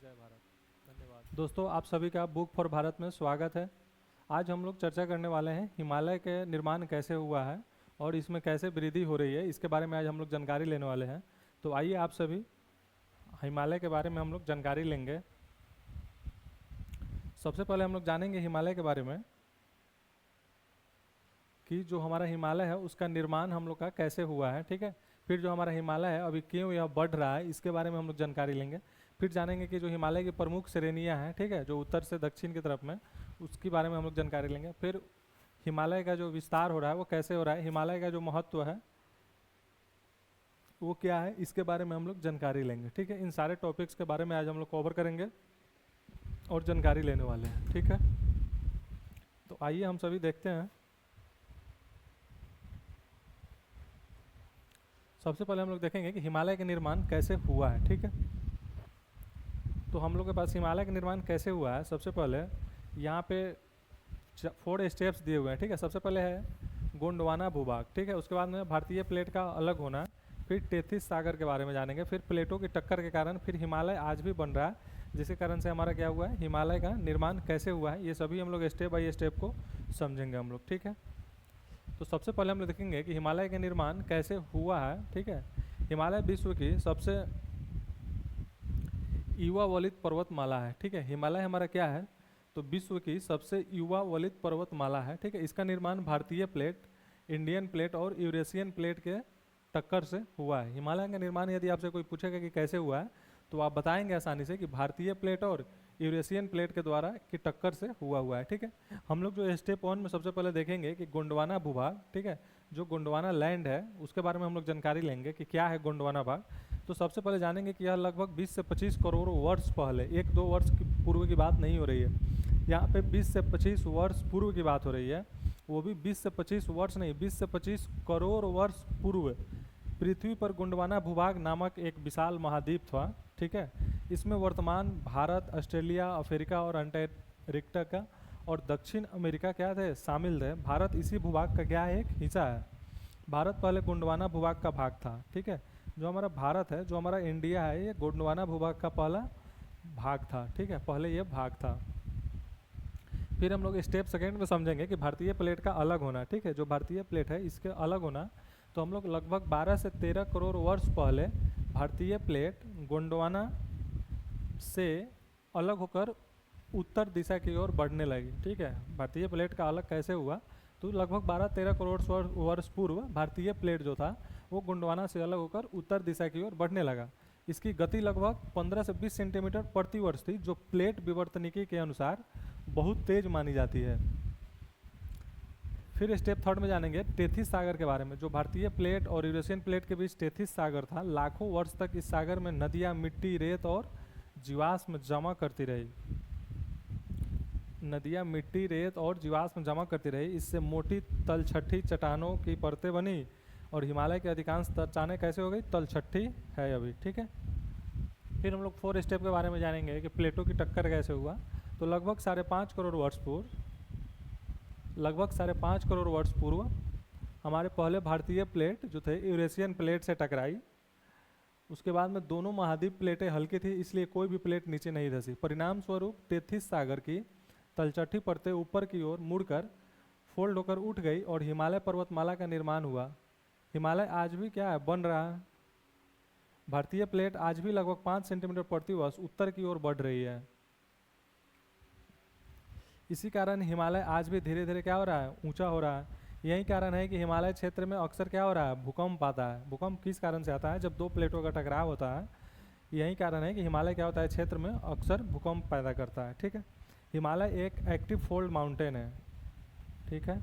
जय भारत। धन्यवाद दोस्तों, आप सभी का बुक फॉर भारत में स्वागत है। आज हम लोग चर्चा करने वाले हैं हिमालय के निर्माण कैसे हुआ है और इसमें कैसे वृद्धि हो रही है, इसके बारे में आज हम लोग जानकारी लेने वाले हैं। तो आइए आप सभी हिमालय के बारे में हम लोग जानकारी लेंगे। सबसे पहले हम लोग जानेंगे हिमालय के बारे में कि जो हमारा हिमालय है उसका निर्माण हम लोग का कैसे हुआ है, ठीक है। फिर जो हमारा हिमालय है अभी क्यों यह बढ़ रहा है, इसके बारे में हम लोग जानकारी लेंगे। फिर जानेंगे कि जो हिमालय की प्रमुख श्रेणियां हैं, ठीक है, जो उत्तर से दक्षिण की तरफ में, उसके बारे में हम लोग जानकारी लेंगे। फिर हिमालय का जो विस्तार हो रहा है वो कैसे हो रहा है, हिमालय का जो महत्व है वो क्या है, इसके बारे में हम लोग जानकारी लेंगे, ठीक है। इन सारे टॉपिक्स के बारे में आज हम लोग कवर करेंगे और जानकारी लेने वाले हैं, ठीक है। तो आइए हम सभी देखते हैं। सबसे पहले हम लोग देखेंगे कि हिमालय का निर्माण कैसे हुआ है, ठीक है। तो हम लोग के पास हिमालय का निर्माण कैसे हुआ है, सबसे पहले यहाँ पे 4 स्टेप्स दिए हुए हैं, ठीक है। सबसे पहले है गोंडवाना भूभाग, ठीक है। उसके बाद में भारतीय प्लेट का अलग होना, फिर टेथिस सागर के बारे में जानेंगे, फिर प्लेटों की टक्कर के कारण फिर हिमालय आज भी बन रहा है, जिसके कारण से हमारा क्या हुआ है, हिमालय का निर्माण कैसे हुआ है, ये सभी हम लोग स्टेप बाई स्टेप को समझेंगे हम लोग, ठीक है। तो सबसे पहले हम लोग देखेंगे कि हिमालय का निर्माण कैसे हुआ है, ठीक है। हिमालय विश्व की सबसे युवा वलित पर्वतमाला है, ठीक है। हिमालय हमारा क्या है, तो विश्व की सबसे युवा वलित पर्वतमाला है, ठीक है। इसका निर्माण भारतीय प्लेट, इंडियन प्लेट और यूरेशियन प्लेट के टक्कर से हुआ है। हिमालय का निर्माण यदि आपसे कोई पूछेगा कि कैसे हुआ है, तो आप बताएंगे आसानी से कि भारतीय प्लेट और यूरेशियन प्लेट के द्वारा की टक्कर से हुआ है, ठीक है। हम लोग जो स्टेप 1 में सबसे पहले देखेंगे कि गोंडवाना भूभाग, ठीक है, जो गोंडवाना लैंड है उसके बारे में हम लोग जानकारी लेंगे कि क्या है गोंडवाना भाग। तो सबसे पहले जानेंगे कि यह लगभग 20 से 25 करोड़ वर्ष पहले, 1-2 वर्ष की पूर्व की बात नहीं हो रही है, यहाँ पे 20 से 25 वर्ष पूर्व की बात हो रही है। वो भी 20 से 25 वर्ष नहीं, 20 से 25 करोड़ वर्ष पूर्व पृथ्वी पर गोंडवाना भूभाग नामक एक विशाल महाद्वीप था, ठीक है। इसमें वर्तमान भारत, ऑस्ट्रेलिया, अफ्रीका और अंटार्कटिका और दक्षिण अमेरिका क्या थे, शामिल थे। भारत इसी भूभाग का क्या है, एक हिस्सा है। भारत पहले गोंडवाना भूभाग का भाग था, ठीक है। जो हमारा भारत है, जो हमारा इंडिया है, ये गोंडवाना भूभाग का पहला भाग था, ठीक है, पहले ये भाग था। फिर हम लोग स्टेप सेकेंड में समझेंगे कि भारतीय प्लेट का अलग होना, ठीक है। जो भारतीय प्लेट है इसके अलग होना, तो हम लोग लगभग 12 से 13 करोड़ वर्ष पहले भारतीय प्लेट गोंडवाना से अलग होकर उत्तर दिशा की ओर बढ़ने लगी, ठीक है। भारतीय प्लेट का अलग कैसे हुआ, तो लगभग 12-13 करोड़ वर्ष पूर्व भारतीय प्लेट जो था वो गोंडवाना से अलग होकर उत्तर दिशा की ओर बढ़ने लगा। इसकी गति लगभग 15 से 20 सेंटीमीटर प्रति वर्ष थी, जो प्लेट विवर्तनिकी के अनुसार बहुत तेज मानी जाती है। फिर स्टेप थर्ड में जानेंगे टेथिस सागर के बारे में। जो भारतीय प्लेट और यूरेशियन प्लेट के बीच टेथिस सागर था, लाखों वर्ष तक इस सागर में नदियां मिट्टी, रेत और जीवाश्म जमा करती रही। नदियां मिट्टी, रेत और जीवाश्म जमा करती रही, इससे मोटी तलछठी चट्टानों की परतें बनी और हिमालय की अधिकांश चट्टानें कैसे हो गई, तलछठी है अभी, ठीक है। फिर हम लोग 4 स्टेप के बारे में जानेंगे कि प्लेटों की टक्कर कैसे हुआ। तो लगभग 5.5 करोड़ वर्ष पूर्व, लगभग 5.5 करोड़ वर्ष पूर्व हमारे पहले भारतीय प्लेट जो थे यूरेशियन प्लेट से टकराई। उसके बाद में दोनों महाद्वीप प्लेटें हल्की थी, इसलिए कोई भी प्लेट नीचे नहीं धसी। परिणाम स्वरूप टेथिस सागर की तलछठी परतें ऊपर की ओर मुड़कर फोल्ड होकर उठ गई और हिमालय पर्वतमाला का निर्माण हुआ। हिमालय आज भी क्या है, बन रहा है। भारतीय प्लेट आज भी लगभग 5 सेंटीमीटर प्रति वर्ष उत्तर की ओर बढ़ रही है। इसी कारण हिमालय आज भी धीरे धीरे क्या हो रहा है, ऊंचा हो रहा है। यही कारण है कि हिमालय क्षेत्र में अक्सर क्या हो रहा है, भूकंप आता है। भूकंप किस कारण से आता है, जब 2 प्लेटों का टकराव होता है। यही कारण है कि हिमालय क्या होता है, क्षेत्र में अक्सर भूकंप पैदा करता है, ठीक है। हिमालय एक एक्टिव फोल्ड माउंटेन है, ठीक है।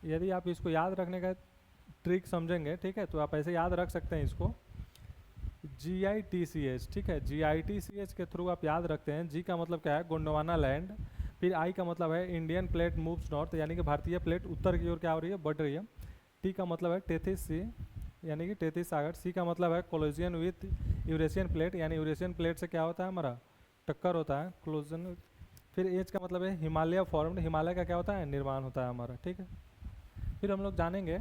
यदि आप इसको याद रखने का ट्रिक समझेंगे, ठीक है, तो आप ऐसे याद रख सकते हैं इसको, GITCH, ठीक है। GITCH के थ्रू आप याद रखते हैं। जी का मतलब क्या है, गोंडवाना लैंड। फिर आई का मतलब है इंडियन प्लेट मूव्स नॉर्थ, यानी कि भारतीय प्लेट उत्तर की ओर क्या हो रही है, बढ़ रही है। टी का मतलब है टेथिस सी, यानी कि टेथिस सागर। सी का मतलब है कोलिजन विथ यूरेशियन प्लेट, यानी यूरेशियन प्लेट से क्या होता है, हमारा टक्कर होता है, कोलिजन। फिर एच का मतलब है हिमालय फॉर्म्ड, हिमालय का क्या होता है, निर्माण होता है हमारा, ठीक है। फिर हम लोग जानेंगे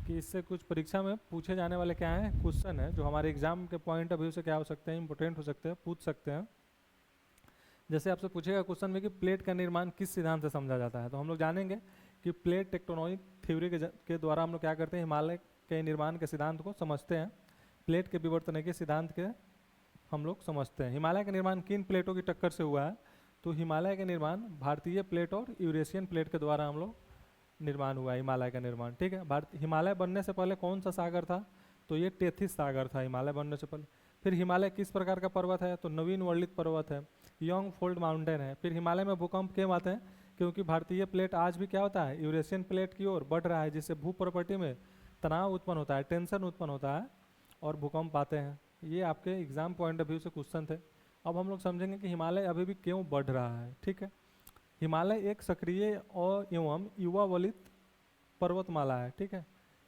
कि इससे कुछ परीक्षा में पूछे जाने वाले क्या हैं क्वेश्चन है जो हमारे एग्जाम के पॉइंट ऑफ व्यू से क्या हो सकते हैं, इंपॉर्टेंट हो सकते हैं, पूछ सकते हैं। जैसे आपसे पूछेगा क्वेश्चन में कि प्लेट का निर्माण किस सिद्धांत से समझा जाता है, तो हम लोग जानेंगे कि प्लेट टेक्टोनिक थ्योरी के द्वारा हम लोग क्या करते हैं, हिमालय के निर्माण के सिद्धांत को समझते हैं। प्लेट के विवर्तन के सिद्धांत के हम लोग समझते हैं। हिमालय का निर्माण किन प्लेटों की टक्कर से हुआ है, तो हिमालय का निर्माण भारतीय प्लेट और यूरेशियन प्लेट के द्वारा हम लोग निर्माण हुआ है हिमालय का निर्माण। ठीक है, हिमालय बनने से पहले कौन सा सागर था, तो ये टेथिस सागर था हिमालय बनने से पहले। फिर हिमालय किस प्रकार का पर्वत है, तो नवीन वर्णित पर्वत है, यंग फोल्ड माउंटेन है। फिर हिमालय में भूकंप क्यों आते हैं, क्योंकि भारतीय प्लेट आज भी क्या होता है, यूरेशियन प्लेट की ओर बढ़ रहा है, जिससे भू प्रॉपर्टी में तनाव उत्पन्न होता है, टेंशन उत्पन्न होता है और भूकंप आते हैं। ये आपके एग्जाम पॉइंट ऑफ व्यू से क्वेश्चन थे। अब हम लोग समझेंगे कि हिमालय अभी भी क्यों बढ़ रहा है। ठीक है, हिमालय एक सक्रिय और एवं युवा वलित पर्वतमाला है। ठीक है,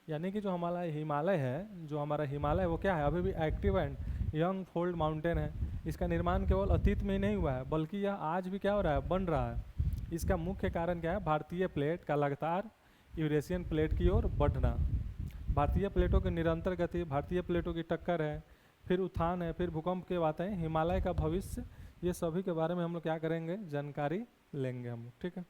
यानी कि जो हमारा हिमालय है, जो हमारा हिमालय वो क्या है, अभी भी active and young fold mountain है। इसका निर्माण केवल अतीत में ही नहीं हुआ है, बल्कि यह आज भी क्या हो रहा है, बन रहा है। इसका मुख्य कारण क्या है, भारतीय प्लेट का लगातार यूरेशियन प्लेट की ओर बढ़ना, भारतीय प्लेटों की निरंतर गति, भारतीय प्लेटों की टक्कर है, फिर उत्थान है, फिर भूकंप के बातें, हिमालय का भविष्य, ये सभी के बारे में हम लोग क्या करेंगे, जानकारी लेंगे हम लोग। ठीक है,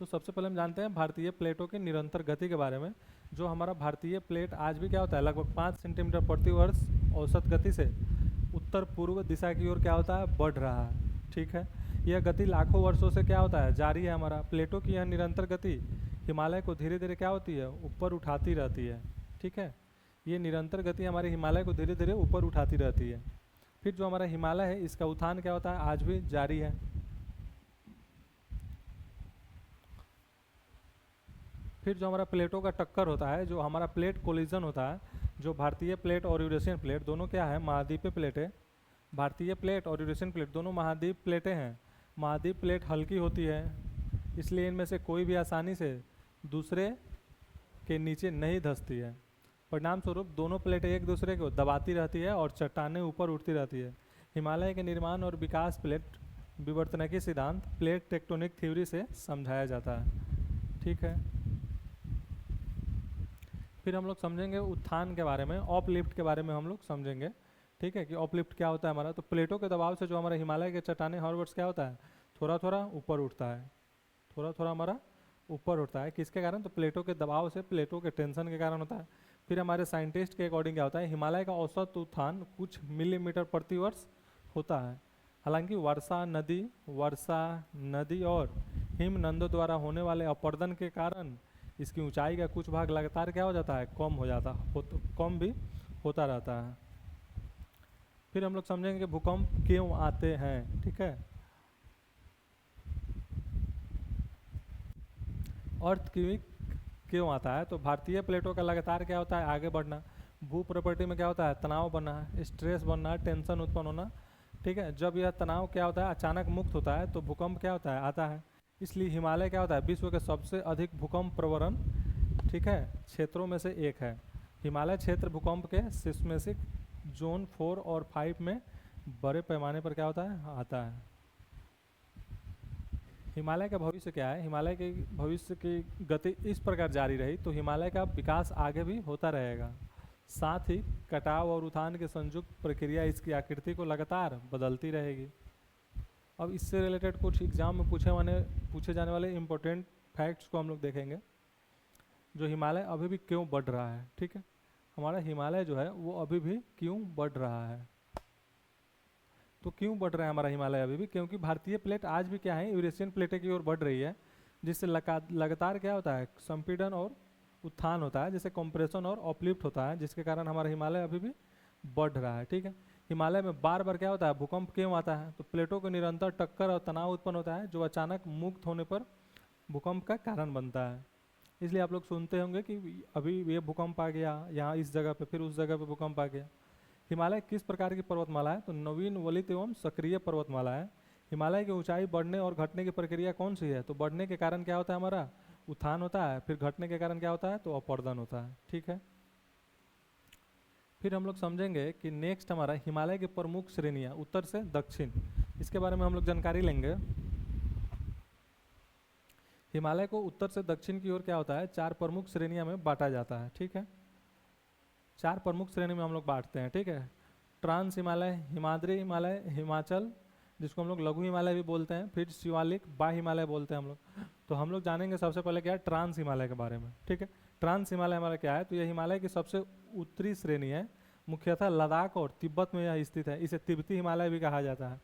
तो सबसे पहले हम जानते हैं भारतीय प्लेटों की निरंतर गति के बारे में। जो हमारा भारतीय प्लेट आज भी क्या होता है, लगभग 5 सेंटीमीटर प्रति वर्ष औसत गति से उत्तर पूर्व दिशा की ओर क्या होता है, बढ़ रहा है। ठीक है, यह गति लाखों वर्षों से क्या होता है, जारी है। हमारा प्लेटों की यह निरंतर गति हिमालय को धीरे धीरे क्या होती है, ऊपर उठाती रहती है। ठीक है, ये निरंतर गति हमारे हिमालय को धीरे धीरे ऊपर उठाती रहती है। फिर जो हमारा हिमालय है, इसका उत्थान क्या होता है, आज भी जारी है। फिर जो हमारा प्लेटों का टक्कर होता है, जो हमारा प्लेट कोलिजन होता है, जो भारतीय प्लेट और यूरेशियन प्लेट दोनों क्या है, महाद्वीपीय प्लेटें। भारतीय प्लेट और यूरेशियन प्लेट दोनों महाद्वीप प्लेटें हैं। महाद्वीप प्लेट हल्की होती है, इसलिए इनमें से कोई भी आसानी से दूसरे के नीचे नहीं धंसती है। परिणाम स्वरूप दोनों प्लेटें एक दूसरे को दबाती रहती है और चट्टानें ऊपर उठती रहती है। हिमालय के निर्माण और विकास प्लेट विवर्तनिकी सिद्धांत, प्लेट टेक्टोनिक थ्योरी से समझाया जाता है। ठीक है, फिर हम लोग समझेंगे उत्थान के बारे में, ऑफ लिफ्ट के बारे में हम लोग समझेंगे। ठीक है, कि ऑफ लिफ्ट क्या होता है हमारा, तो प्लेटों के दबाव से जो हमारे हिमालय के चट्टानें हर वर्ष क्या होता है, थोड़ा थोड़ा ऊपर उठता है, थोड़ा थोड़ा हमारा ऊपर उठता है। किसके कारण, तो प्लेटों के दबाव से, प्लेटों के टेंशन के कारण होता है। फिर हमारे साइंटिस्ट के अकॉर्डिंग क्या होता है, हिमालय का औसत उत्थान कुछ मिलीमीटर प्रति वर्ष होता है। हालांकि वर्षा नदी और हिमनदों द्वारा होने वाले अपरदन के कारण इसकी ऊंचाई का कुछ भाग लगातार क्या हो जाता है, कम भी होता रहता है। फिर हम लोग समझेंगे कि भूकंप क्यों आते हैं। ठीक है, अर्थक्वेक क्यों आता है, तो भारतीय प्लेटों का लगातार क्या होता है, आगे बढ़ना, भू प्रॉपर्टी में क्या होता है, तनाव बनना, स्ट्रेस बनना, टेंशन उत्पन्न होना। ठीक है, जब यह तनाव क्या होता है, अचानक मुक्त होता है, तो भूकंप क्या होता है, आता है। इसलिए हिमालय क्या होता है, विश्व के सबसे अधिक भूकंप प्रवण, ठीक है, क्षेत्रों में से एक है। हिमालय क्षेत्र भूकंप के सिस्मिक जोन 4 और 5 में बड़े पैमाने पर क्या होता है, आता है। हिमालय का भविष्य क्या है, हिमालय के भविष्य की गति इस प्रकार जारी रही तो हिमालय का विकास आगे भी होता रहेगा। साथ ही कटाव और उत्थान के संयुक्त प्रक्रिया इसकी आकृति को लगातार बदलती रहेगी। अब इससे रिलेटेड कुछ एग्जाम में पूछे जाने वाले इम्पोर्टेंट फैक्ट्स को हम लोग देखेंगे। जो हिमालय अभी भी क्यों बढ़ रहा है, ठीक है, हमारा हिमालय जो है वो अभी भी क्यों बढ़ रहा है, तो क्यों बढ़ रहा है हमारा हिमालय अभी भी, क्योंकि भारतीय प्लेट आज भी क्या है, यूरेशियन प्लेटें की ओर बढ़ रही है, जिससे लगातार क्या होता है, संपीड़न और उत्थान होता है, जैसे कंप्रेशन और अपलिफ्ट होता है, जिसके कारण हमारा हिमालय अभी भी बढ़ रहा है। ठीक है, हिमालय में बार बार क्या होता है, भूकंप क्यों आता है, तो प्लेटों को निरंतर टक्कर और तनाव उत्पन्न होता है, जो अचानक मुक्त होने पर भूकंप का कारण बनता है। इसलिए आप लोग सुनते होंगे कि अभी ये भूकंप आ गया यहाँ इस जगह पे, फिर उस जगह पे भूकंप आ गया। हिमालय किस प्रकार की पर्वतमाला है, तो नवीन वलित एवं सक्रिय पर्वतमाला है। हिमालय की ऊंचाई बढ़ने और घटने की प्रक्रिया कौन सी है, तो बढ़ने के कारण क्या होता है, हमारा उत्थान होता है, फिर घटने के कारण क्या होता है, तो अपरदन होता है। ठीक है, फिर हम लोग समझेंगे कि नेक्स्ट हमारा हिमालय की प्रमुख श्रेणियाँ उत्तर से दक्षिण, इसके बारे में हम लोग जानकारी लेंगे। हिमालय को उत्तर से दक्षिण की ओर क्या होता है, 4 प्रमुख श्रेणियां में बांटा जाता है, ठीक है। 4 प्रमुख श्रेणी में हम लोग बांटते हैं, ठीक है। ट्रांस हिमालय, हिमाद्री हिमालय, हिमाचल, जिसको हम लोग लघु हिमालय भी बोलते हैं, फिर शिवालिक, बा हिमालय बोलते हैं हम लोग। तो हम लोग जानेंगे सबसे पहले क्या है, ट्रांस हिमालय के बारे में, ठीक है। ट्रांस हिमालय हमारा क्या है, तो यह हिमालय की सबसे उत्तरी श्रेणी है, मुख्यतः लद्दाख और तिब्बत में यह स्थित है। इसे तिब्बती हिमालय भी कहा जाता है।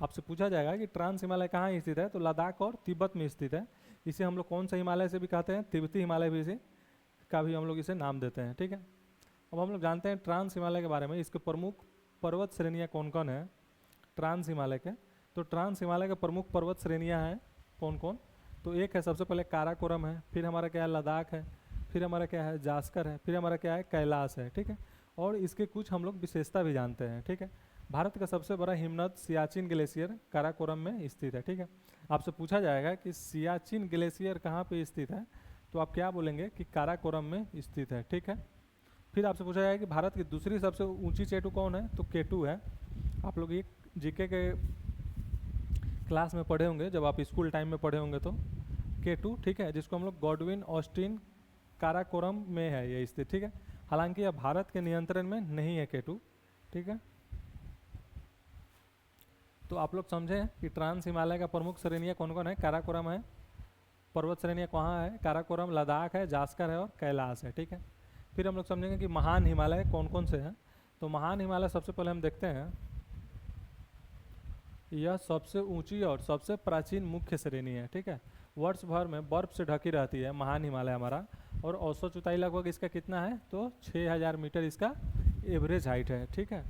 आपसे पूछा जाएगा कि ट्रांस हिमालय कहाँ स्थित है, तो लद्दाख और तिब्बत में स्थित है। इसे हम लोग कौन सा हिमालय से भी कहते हैं, तिब्बती हिमालय भी इसे का भी हम लोग इसे नाम देते हैं, ठीक है। अब हम लोग जानते हैं ट्रांस हिमालय के बारे में, इसके प्रमुख पर्वत श्रेणियाँ कौन कौन है ट्रांस हिमालय के। तो ट्रांस हिमालय के प्रमुख पर्वत श्रेणियाँ हैं कौन कौन, तो एक है सबसे पहले काराकोरम है, फिर हमारा क्या है लद्दाख है, फिर हमारा क्या है जास्कर है, फिर हमारा क्या है कैलाश है, ठीक है। और इसके कुछ हम लोग विशेषता भी जानते हैं, ठीक है। भारत का सबसे बड़ा हिमनद सियाचिन ग्लेशियर काराकोरम में स्थित है, ठीक है। आपसे पूछा जाएगा कि सियाचिन ग्लेशियर कहाँ पे स्थित है, तो आप क्या बोलेंगे कि काराकोरम में स्थित है, ठीक है। फिर आपसे पूछा जाएगा कि भारत की दूसरी सबसे ऊंची चेटू कौन है, तो केटू है। आप लोग ये जीके के क्लास में पढ़े होंगे, जब आप स्कूल टाइम में पढ़े होंगे, तो केटू, ठीक है, जिसको हम लोग गॉडविन ऑस्टिन काराकोरम में है ये स्थित, ठीक है। हालांकि यह भारत के नियंत्रण में नहीं है केटू, ठीक है। तो आप लोग समझे कि ट्रांस हिमालय का प्रमुख श्रेणियाँ कौन कौन है, काराकोरम है, पर्वत श्रेणियाँ कहाँ है, काराकोरम, लद्दाख है, जास्कर है और कैलाश है, ठीक है। फिर हम लोग समझेंगे कि महान हिमालय कौन कौन से हैं। तो महान हिमालय सबसे पहले हम देखते हैं, यह सबसे ऊंची और सबसे प्राचीन मुख्य श्रेणी है, ठीक है। वर्ष भर में बर्फ से ढकी रहती है महान हिमालय हमारा, और औसत ऊंचाई लगभग इसका कितना है, तो 6000 मीटर इसका एवरेज हाइट है, ठीक है।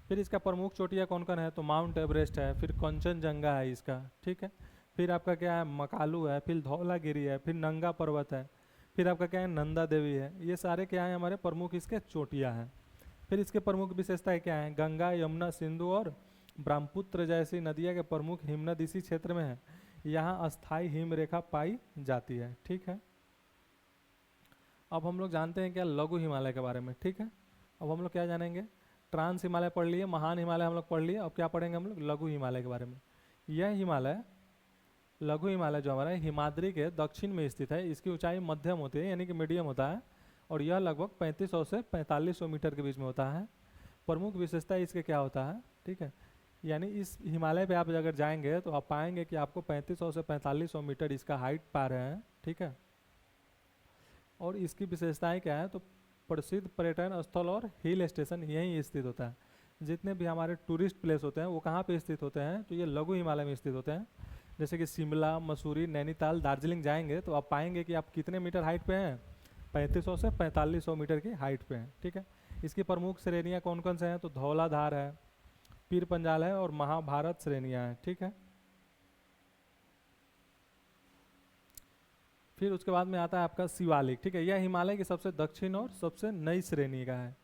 फिर इसका प्रमुख चोटियाँ कौन कौन है, तो माउंट एवरेस्ट है, फिर कंचनजंगा है इसका, ठीक है। फिर आपका क्या है, मकालू है, फिर धौलागिरी है, फिर नंगा पर्वत है, फिर आपका क्या है, नंदा देवी है। ये सारे क्या है हमारे प्रमुख इसके चोटियाँ हैं। फिर इसके प्रमुख विशेषताएं क्या हैं, गंगा, यमुना, सिंधु और ब्रह्मपुत्र जैसी नदियाँ के प्रमुख हिमनद इसी क्षेत्र में है। यहाँ अस्थायी हिमरेखा पाई जाती है, ठीक है। अब हम लोग जानते हैं क्या लघु हिमालय के बारे में, ठीक है। अब हम लोग क्या जानेंगे, ट्रांस हिमालय पढ़ लिए, महान हिमालय हम लोग पढ़ लिए, अब क्या पढ़ेंगे हम लोग, लघु हिमालय के बारे में। यह हिमालय, लघु हिमालय जो हमारा हिमाद्री के दक्षिण में स्थित है, इसकी ऊंचाई मध्यम होती है, यानी कि मीडियम होता है, और यह लगभग 3500 से 4500 मीटर के बीच में होता है। प्रमुख विशेषता इसके क्या होता है, ठीक है। यानी इस हिमालय पे आप अगर जाएंगे तो आप पाएंगे कि आपको 3500 से 4500 मीटर इसका हाइट पा रहे हैं, ठीक है। और इसकी विशेषताएं क्या है, तो प्रसिद्ध पर्यटन स्थल और हिल स्टेशन यहीं स्थित होता है। जितने भी हमारे टूरिस्ट प्लेस होते हैं वो कहाँ पे स्थित होते हैं, तो ये लघु हिमालय में स्थित होते हैं। जैसे कि शिमला, मसूरी, नैनीताल, दार्जिलिंग जाएंगे तो आप पाएंगे कि आप कितने मीटर हाइट पे हैं, 3500 से 4500 मीटर की हाइट पे हैं, ठीक है। इसकी प्रमुख श्रेणियाँ कौन कौन से हैं, तो धौलाधार है, पीर पंजाल है और महाभारत श्रेणियाँ हैं, ठीक है। फिर उसके बाद में आता है आपका शिवालिक, ठीक है। यह हिमालय की सबसे दक्षिण और सबसे नई श्रेणी का है।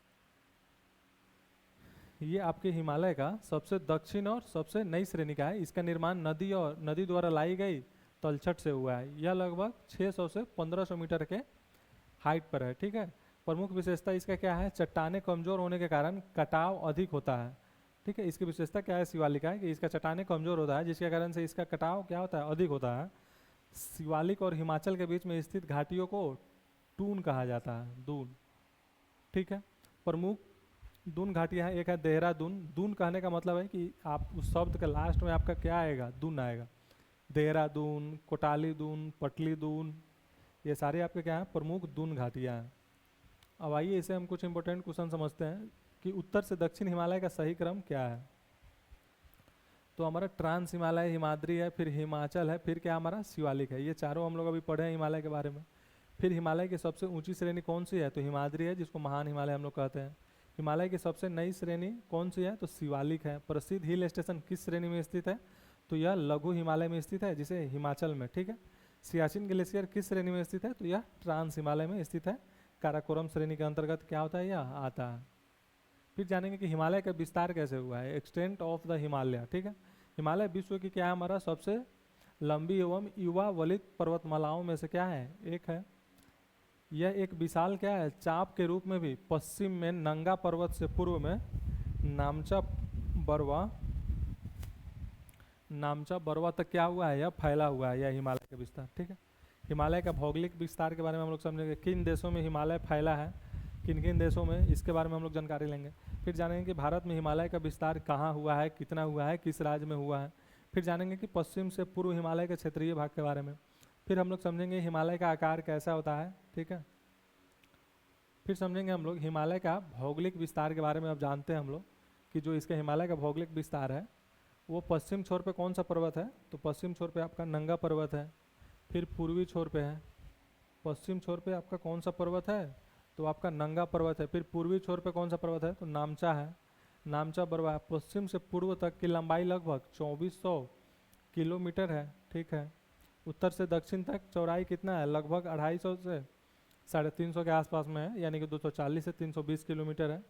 ये आपके हिमालय का सबसे दक्षिण और सबसे नई श्रेणी का है। इसका निर्माण नदी द्वारा लाई गई तलछट से हुआ है। यह लगभग 600 से 1500 मीटर के हाइट पर है, ठीक है। प्रमुख विशेषता इसका क्या है, चट्टाने कमजोर होने के कारण कटाव अधिक होता है, ठीक है। इसकी विशेषता क्या है शिवालिक का, कि इसका चट्टाने कमजोर होता है, जिसके कारण से इसका कटाव क्या होता है, अधिक होता है। शिवालिक और हिमाचल के बीच में स्थित घाटियों को टून कहा जाता है, दून, ठीक है। प्रमुख दून घाटियाँ हैं, एक है देहरादून। दून कहने का मतलब है कि आप उस शब्द के लास्ट में आपका क्या आएगा, दून आएगा। देहरादून, कोटाली दून, पटली दून, ये सारे आपके क्या हैं, प्रमुख दून घाटियाँ हैं। अब आइए इसे हम कुछ इंपॉर्टेंट क्वेश्चन समझते हैं कि उत्तर से दक्षिण हिमालय का सही क्रम क्या है। तो हमारा ट्रांस हिमालय, हिमाद्री है, फिर हिमाचल है, फिर क्या हमारा शिवालिक है। ये चारों हम लोग अभी पढ़े हैं हिमालय के बारे में। फिर हिमालय की सबसे ऊंची श्रेणी कौन सी है, तो हिमाद्री है, जिसको महान हिमालय हम लोग कहते हैं। हिमालय की सबसे नई श्रेणी कौन सी है, तो शिवालिक है। प्रसिद्ध हिल स्टेशन किस श्रेणी में स्थित है, तो यह लघु हिमालय में स्थित है, जिसे हिमाचल में, ठीक है। सियाचिन ग्लेशियर किस श्रेणी में स्थित है, तो यह ट्रांस हिमालय में स्थित है। काराकोरम श्रेणी के अंतर्गत क्या होता है, यह आता है। फिर जानेंगे कि हिमालय का विस्तार कैसे हुआ है, एक्सटेंट ऑफ द हिमालय, ठीक है। हिमालय विश्व की क्या है, हमारा सबसे लंबी एवं युवा वलित पर्वतमालाओं में से क्या है, एक है। यह एक विशाल क्या है, चाप के रूप में भी पश्चिम में नंगा पर्वत से पूर्व में नामचा बरवा तक क्या हुआ है, यह फैला हुआ है, यह हिमालय का विस्तार, ठीक है। हिमालय का भौगोलिक विस्तार के बारे में हम लोग समझेंगे, किन देशों में हिमालय फैला है, किन किन देशों में, इसके बारे में हम लोग जानकारी लेंगे। फिर जानेंगे कि भारत में हिमालय का विस्तार कहाँ हुआ है, कितना हुआ है, किस राज्य में हुआ है। फिर जानेंगे कि पश्चिम से पूर्व हिमालय के क्षेत्रीय भाग के बारे में। फिर हम लोग समझेंगे हिमालय का आकार कैसा होता है, ठीक है। फिर समझेंगे हम लोग हिमालय का भौगोलिक विस्तार के बारे में। अब जानते हैं हम लोग कि जो इसका हिमालय का भौगोलिक विस्तार है वो पश्चिम छोर पे कौन सा पर्वत है, तो पश्चिम छोर पे आपका नंगा पर्वत है। फिर पूर्वी छोर पे है, पश्चिम छोर पे आपका कौन सा पर्वत है, तो आपका नंगा पर्वत है। फिर पूर्वी छोर पे कौन सा पर्वत है, तो नामचा है, नामचा पर्वत है। पश्चिम से पूर्व तक की लंबाई लगभग 2400 किलोमीटर है, ठीक है। उत्तर से दक्षिण तक चौड़ाई कितना है, लगभग 250 से 350 के आसपास में है, यानी कि 240 से 320 किलोमीटर है।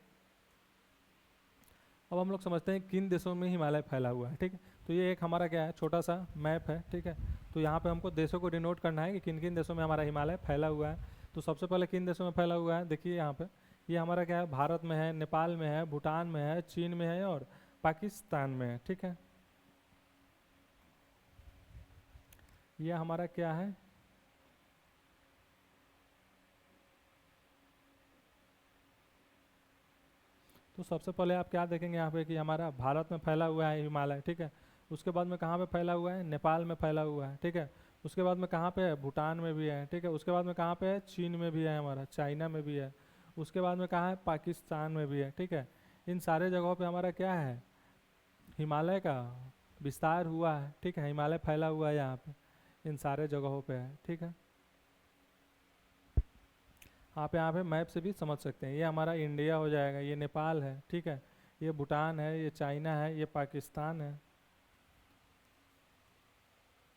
अब हम लोग समझते हैं किन देशों में हिमालय फैला हुआ है, ठीक है। तो ये एक हमारा क्या है, छोटा सा मैप है, ठीक है। तो यहाँ पे हमको देशों को डिनोट करना है कि किन किन देशों में हमारा हिमालय फैला हुआ है। तो सबसे पहले किन देशों में फैला हुआ है, देखिए यहाँ पे ये हमारा क्या है, भारत में है, नेपाल में है, भूटान में है, चीन में है और पाकिस्तान में है, ठीक है। ये हमारा क्या है, तो सबसे पहले आप क्या देखेंगे यहाँ पे कि हमारा भारत में फैला हुआ है हिमालय, ठीक है। उसके बाद में कहाँ पे फैला हुआ है, नेपाल में फैला हुआ है, ठीक है। उसके बाद में कहाँ पे है, भूटान में भी है, ठीक है। उसके बाद में कहाँ पे है, चीन में भी है हमारा, चाइना में भी है। उसके बाद में कहाँ है, पाकिस्तान में भी है, ठीक है। इन सारे जगहों पे हमारा क्या है, हिमालय का विस्तार हुआ है, ठीक है। हिमालय फैला हुआ है यहाँ पे, इन सारे जगहों पे है, ठीक है। आप यहाँ पे मैप से भी समझ सकते हैं। ये हमारा इंडिया हो जाएगा, ये नेपाल है, ठीक है। ये भूटान है, ये चाइना है, ये पाकिस्तान है।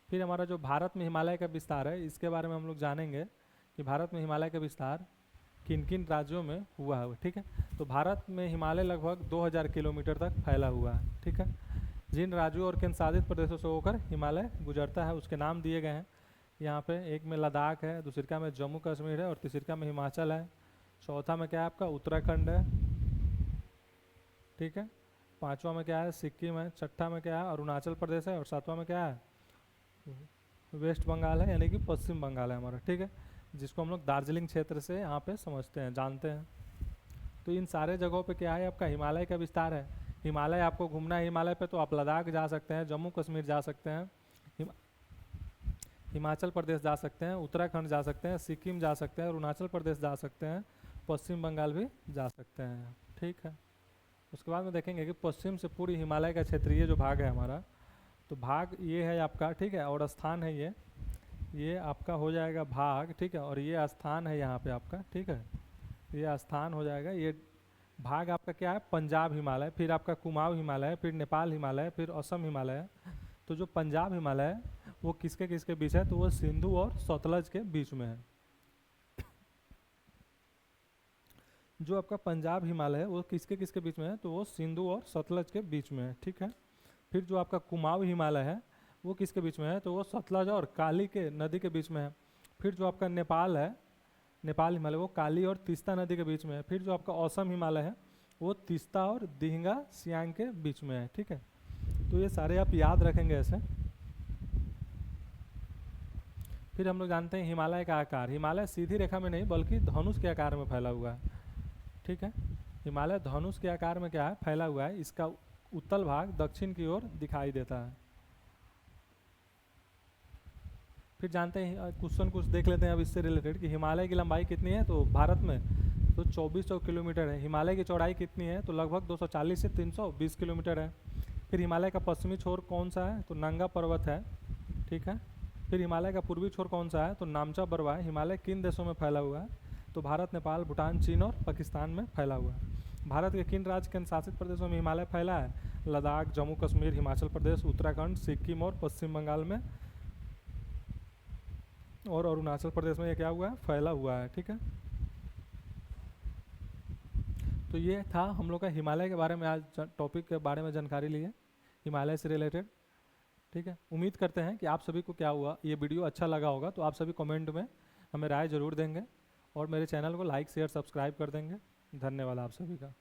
फिर हमारा जो भारत में हिमालय का विस्तार है, इसके बारे में हम लोग जानेंगे कि भारत में हिमालय का विस्तार किन किन राज्यों में हुआ है, ठीक है। तो भारत में हिमालय लगभग 2000 किलोमीटर तक फैला हुआ है, ठीक है। जिन राज्यों और केंद्र शासित प्रदेशों से होकर हिमालय गुजरता है उसके नाम दिए गए हैं यहाँ पे। एक में लद्दाख है, दूसरिका में जम्मू कश्मीर है और तीसरिका में हिमाचल है। चौथा में क्या है आपका उत्तराखंड है, ठीक है। पांचवा में क्या है, सिक्किम है। छठा में क्या है, अरुणाचल प्रदेश है। और सातवां में क्या है, वेस्ट बंगाल है, यानी कि पश्चिम बंगाल है हमारा, ठीक है। जिसको हम लोग दार्जिलिंग क्षेत्र से यहाँ पे समझते हैं, जानते हैं। तो इन सारे जगहों पे क्या है, आपका हिमालय का विस्तार है। हिमालय आपको घूमना है हिमालय पे, तो आप लद्दाख जा सकते हैं, जम्मू कश्मीर जा सकते हैं, हिमाचल प्रदेश जा सकते हैं, उत्तराखंड जा सकते हैं, सिक्किम जा सकते हैं, अरुणाचल प्रदेश जा सकते हैं, पश्चिम बंगाल भी जा सकते हैं, ठीक है। उसके बाद में देखेंगे कि पश्चिम से पूरी हिमालय का क्षेत्रीय जो भाग है हमारा, तो भाग ये है आपका, ठीक है। और स्थान है ये आपका हो जाएगा भाग, ठीक है। और ये स्थान है यहाँ पे आपका, ठीक है। ये स्थान हो जाएगा। ये भाग आपका क्या है, पंजाब हिमालय, फिर आपका कुमाऊं हिमालय, फिर नेपाल हिमालय, फिर असम हिमालय। तो जो पंजाब हिमालय है वो किसके किसके बीच है, तो वो सिंधु और सतलज के बीच में है। जो आपका पंजाब हिमालय है वो किसके किसके बीच में है, तो वो सिंधु और सतलज के बीच में है, ठीक है। फिर जो आपका कुमाऊं हिमालय है वो किसके बीच में है, तो वो सतलज और काली के नदी के बीच में है। फिर जो आपका नेपाल है, नेपाल हिमालय, वो काली और तीस्ता नदी के बीच में है। फिर जो आपका असम हिमालय है वो तीस्ता और दिहिंगा सियांग के बीच में है, ठीक है। तो ये सारे आप याद रखेंगे ऐसे। फिर हम लोग जानते हैं हिमालय का आकार। हिमालय सीधी रेखा में नहीं बल्कि धनुष के आकार में फैला हुआ है, ठीक है। हिमालय धनुष के आकार में क्या है, फैला हुआ है। इसका उत्तल भाग दक्षिण की ओर दिखाई देता है। फिर जानते हैं क्वेश्चन कुछ देख लेते हैं अब इससे रिलेटेड कि हिमालय की लंबाई कितनी है, तो भारत में तो 2400 किलोमीटर है। हिमालय की चौड़ाई कितनी है, तो लगभग 240 से 320 किलोमीटर है। फिर हिमालय का पश्चिमी छोर कौन सा है, तो नंगा पर्वत है, ठीक है। फिर हिमालय का पूर्वी छोर कौन सा है, तो नामचा बर्वा है। हिमालय किन देशों में फैला हुआ है, तो भारत, नेपाल, भूटान, चीन और पाकिस्तान में फैला हुआ है। भारत के किन राज्य केंद्र शासित प्रदेशों में हिमालय फैला है, लद्दाख, जम्मू कश्मीर, हिमाचल प्रदेश, उत्तराखंड, सिक्किम और पश्चिम बंगाल में, और अरुणाचल प्रदेश में ये क्या हुआ है, फैला हुआ है, ठीक है। तो ये था हम लोग का हिमालय के बारे में, आज टॉपिक के बारे में जानकारी ली है हिमालय से रिलेटेड, ठीक है। उम्मीद करते हैं कि आप सभी को क्या हुआ, ये वीडियो अच्छा लगा होगा। तो आप सभी कमेंट में हमें राय ज़रूर देंगे और मेरे चैनल को लाइक शेयर सब्सक्राइब कर देंगे। धन्यवाद आप सभी का।